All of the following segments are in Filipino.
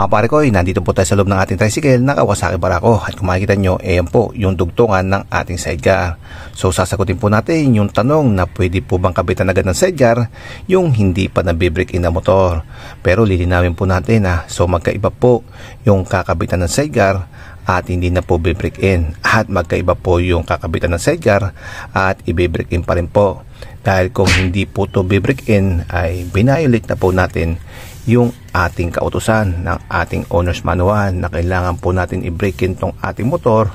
Mga pare ko, nandito po tayo sa loob ng ating tricycle na Kawasaki Barako. At kung makikita nyo, ayan po yung dugtungan ng ating sidecar. So sasagutin po natin yung tanong na pwede po bang kabitan agad ng sidecar yung hindi pa nabibreak in na motor. Pero lilinawin po natin so magkaiba po yung kakabitan ng sidecar at hindi na po bibreak in. At magkaiba po yung kakabitan ng sidecar at i-break in pa rin po. Dahil kung hindi po to bibreak in ay binayolate na po natin yung ating kautusan ng ating owner's manual na kailangan po natin i-break in tong ating motor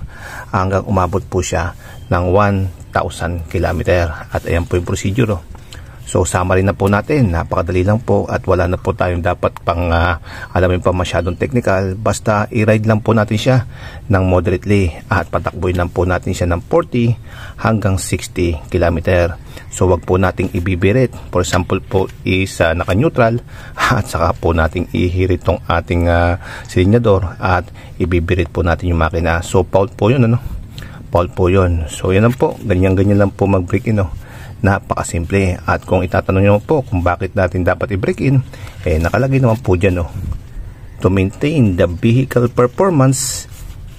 hanggang umabot po siya ng 1,000 km. At ayan po yung procedure. So summary na po natin, napakadali lang po at wala na po tayong dapat pang alamin pa masyadong technical. Basta i-ride lang po natin siya ng moderately at patakboy lang po natin siya ng 40 hanggang 60 km. So wag po nating ibibirit. For example po is naka-neutral at saka po nating ihirit tong ating silinyador at ibibirit po natin yung makina. So fault po yun, fault po yun. So yan lang po, ganyan-ganyan lang po mag-break in. Napakasimple. At kung itatanong nyo po kung bakit natin dapat i-break in, nakalagay naman po dyan to maintain the vehicle performance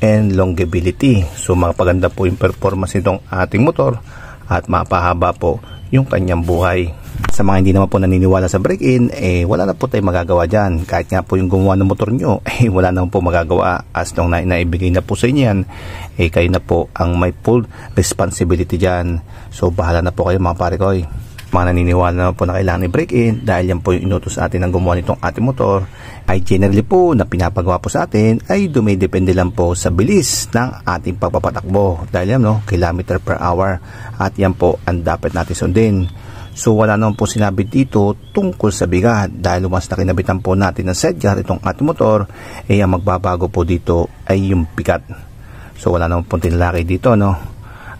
and longevity. So mapaganda po yung performance nitong ating motor at mapahaba po yung kanyang buhay. Sa mga hindi naman po naniniwala sa break-in, wala na po tayong magagawa dyan. Kahit nga po yung gumawa ng motor nyo, wala na po magagawa. As long na naibigay na po sa inyo yan, kayo na po ang may full responsibility dyan. So bahala na po kayo mga pare ko. Mga naniniwala naman po na kailangan i-break-in dahil yan po yung inutos atin ng gumawa nitong ating motor, ay generally po na pinapagawa po sa atin ay dumidepende lang po sa bilis ng ating pagpapatakbo. Dahil yan kilometer per hour at yan po ang dapat natin sundin. So wala naman po sinabi dito tungkol sa bigat dahil mas na kinabitan po natin ng sidecar itong ating motor, ang magbabago po dito ay yung bigat. So wala naman po tinalaki dito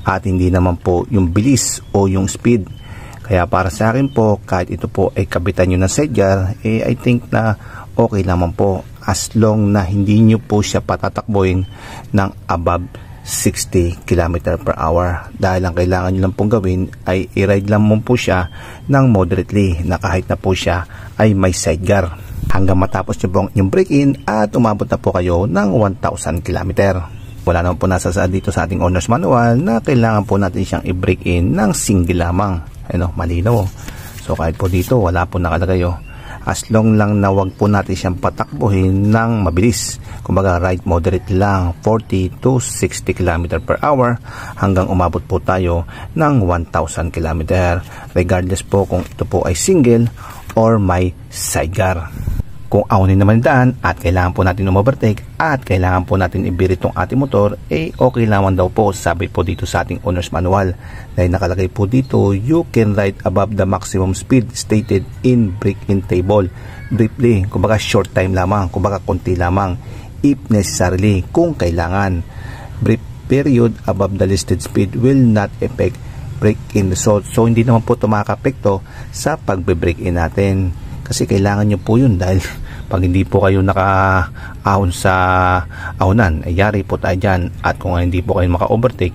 at hindi naman po yung bilis o yung speed. Kaya para sa akin po, kahit ito po ay kabitan nyo ng sidecar, I think na okay naman po as long na hindi nyo po siya patatakbuhin ng above 60 km per hour. Dahil ang kailangan nyo lang pong gawin ay i-ride lang mo po siya ng moderately na kahit na po siya ay may sidecar hanggang matapos nyo pong yung break-in at umabot na po kayo ng 1,000 km. Wala naman po nasasaad dito sa ating owner's manual na kailangan po natin siyang i-break-in ng single lamang. Malinaw. So kahit po dito wala po nakalagay as long lang na wag po natin siyang patakbuhin ng mabilis. Kumbaga ride moderate lang 40 to 60 km per hour hanggang umabot po tayo ng 1,000 km regardless po kung ito po ay single or may sidecar. Kung aunin naman daan at kailangan po natin overtake at kailangan po natin ibirit tong ating motor, okay naman daw po, sabi po dito sa ating owner's manual. Dahil nakalagay po dito, you can ride above the maximum speed stated in break-in table. Briefly, kumbaga short time lamang, kumbaga konti lamang, if necessarily, kung kailangan. Brief period above the listed speed will not affect break-in result. So hindi naman po ito makaka-apekto sa pagbe-break-in natin. Kasi kailangan nyo po yun dahil pag hindi po kayo naka-ahon sa ahonan, yari po tayo dyan. At kung hindi po kayo maka-overtake,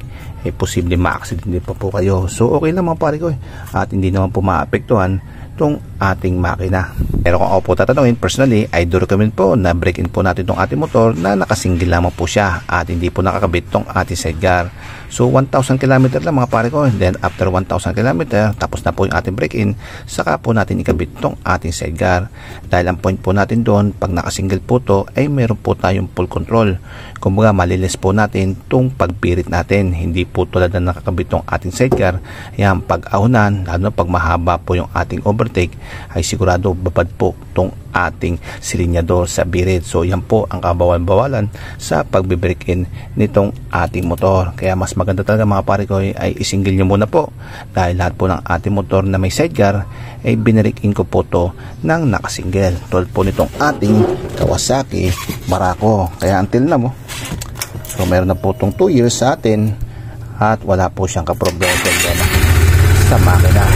posible ma-accident din po kayo. So okay lang mga pare ko at hindi naman po maapektuhan itong ating makina. Pero kung ako po tatanungin, personally, I do recommend po na break-in po natin itong ating motor na nakasinggil lamang po siya at hindi po nakakabit itong ating sidecar. So 1,000 km lang mga pare ko. Then after 1,000 km, tapos na po yung ating break-in, saka po natin ikabit itong ating sidecar. Dahil ang point po natin doon, pag nakasinggil po to, ay meron po tayong full control. Kumbaga malilis po natin itong pagpirit natin. Hindi po tulad na nakakabit itong ating sidecar. Yan, pag-ahunan, lalo na pag mahaba po yung ating overtake, ay sigurado babad po itong ating silinyador sa birit. So yan po ang kabawalan-bawalan sa pagbe-break-in nitong ating motor. Kaya mas maganda talaga mga pare ko ay isinggil nyo muna po dahil lahat po ng ating motor na may sidecar ay binreak-in ko po to ng nakasinggil. Tulad po nitong ating Kawasaki Barako. Kaya until na so meron na po itong 2 years sa atin at wala po siyang kaproblema sa makina.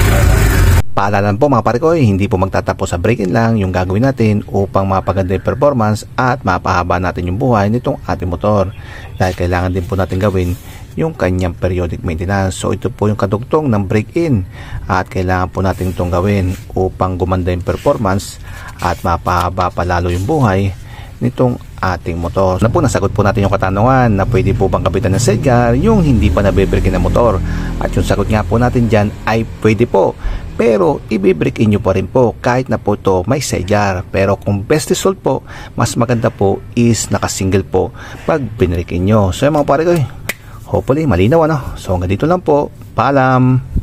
Paalalan po mga pare ko, hindi po magtatapos sa break-in lang yung gagawin natin upang mapaganda yung performance at mapahaba natin yung buhay nitong ating motor. Dahil kailangan din po natin gawin yung kanyang periodic maintenance. So ito po yung kadugtong ng break-in at kailangan po natin itong gawin upang gumanda yung performance at mapahaba pa lalo yung buhay nitong ating motor. Na po, nasagot po natin yung katanungan na pwede po bang kabitan ng sidecar yung hindi pa nabe-break ng motor. At yung sagot nga po natin dyan ay pwede po. Pero i-break in nyo pa rin po kahit na po ito may sidecar. Pero kung best result po, mas maganda po is naka-single po pag binreak in nyo. So yung mga pare ko, hopefully malinaw ano. So hanggang dito lang po. Paalam!